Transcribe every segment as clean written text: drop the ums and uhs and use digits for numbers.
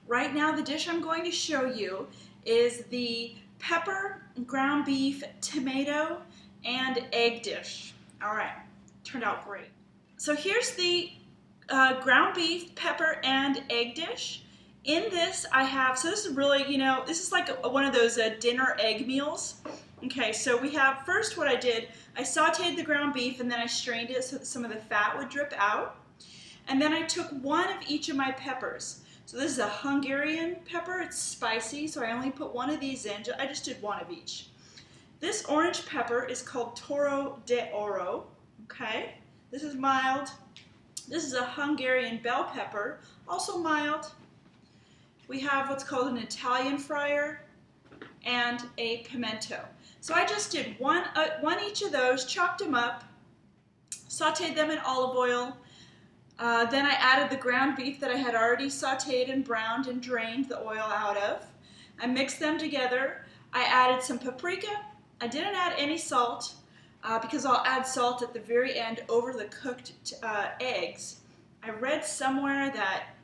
Right now the dish I'm going to show you is the pepper, ground beef, tomato, and egg dish. All right, turned out great. So here's the ground beef, pepper, and egg dish. In this I have, so this is really, this is like one of those dinner egg meals. Okay, so we have, first what I did, I sauteed the ground beef and then I strained it so that some of the fat would drip out. And then I took one of each of my peppers. So this is a Hungarian pepper, it's spicy, so I only put one of these in. I just did one of each. This orange pepper is called Toro de Oro, okay? This is mild. This is a Hungarian bell pepper, also mild. We have what's called an Italian fryer and a pimento. So I just did one each of those, chopped them up, sauteed them in olive oil. Then I added the ground beef that I had already sauteed and browned and drained the oil out of. I mixed them together. I added some paprika. I didn't add any salt because I'll add salt at the very end over the cooked eggs. I read somewhere that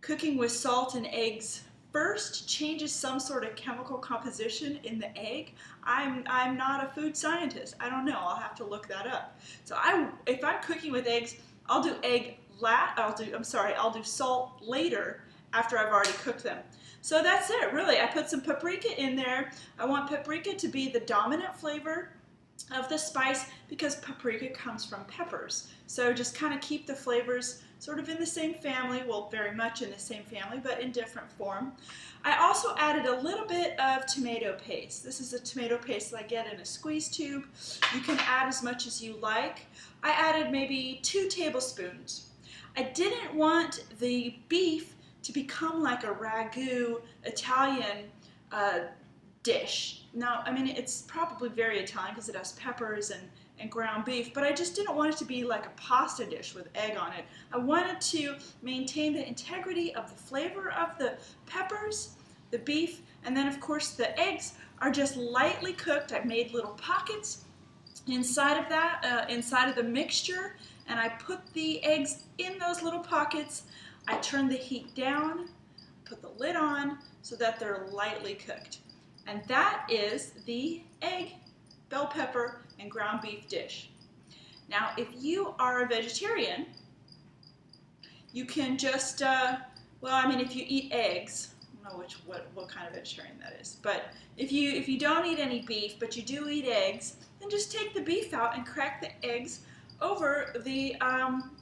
cooking with salt and eggs first changes some sort of chemical composition in the egg. I'm not a food scientist. I don't know. I'll have to look that up. So if I'm cooking with eggs, I'll do I'll do salt later after I've already cooked them. So that's it, really. I put some paprika in there. I want paprika to be the dominant flavor of the spice because paprika comes from peppers. So just kind of keep the flavors sort of in the same family, well, very much in the same family, but in different form. I also added a little bit of tomato paste. This is a tomato paste that I get in a squeeze tube. You can add as much as you like. I added maybe 2 tablespoons. I didn't want the beef to become like a ragu Italian dish. Now, I mean, it's probably very Italian because it has peppers and ground beef, but I just didn't want it to be like a pasta dish with egg on it. I wanted to maintain the integrity of the flavor of the peppers, the beef, and then of course the eggs are just lightly cooked. I've made little pockets inside of that, inside of the mixture, and I put the eggs in those little pockets. I turn the heat down, put the lid on so that they're lightly cooked. And that is the egg, bell pepper, and ground beef dish. Now, if you are a vegetarian, you can just, well, I mean, if you eat eggs, I don't know what kind of vegetarian that is, but if you don't eat any beef, but you do eat eggs, then just take the beef out and crack the eggs over the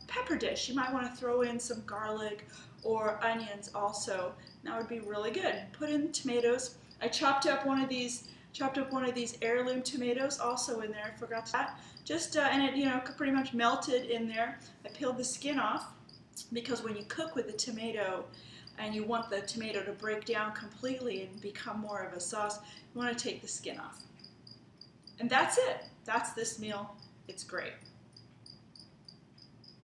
pepper dish. You might want to throw in some garlic or onions also. That would be really good. Put in tomatoes. I chopped up one of these heirloom tomatoes also in there. I forgot that. Just and it pretty much melted in there. I peeled the skin off because when you cook with the tomato and you want the tomato to break down completely and become more of a sauce, you want to take the skin off. And that's it. That's this meal. It's great.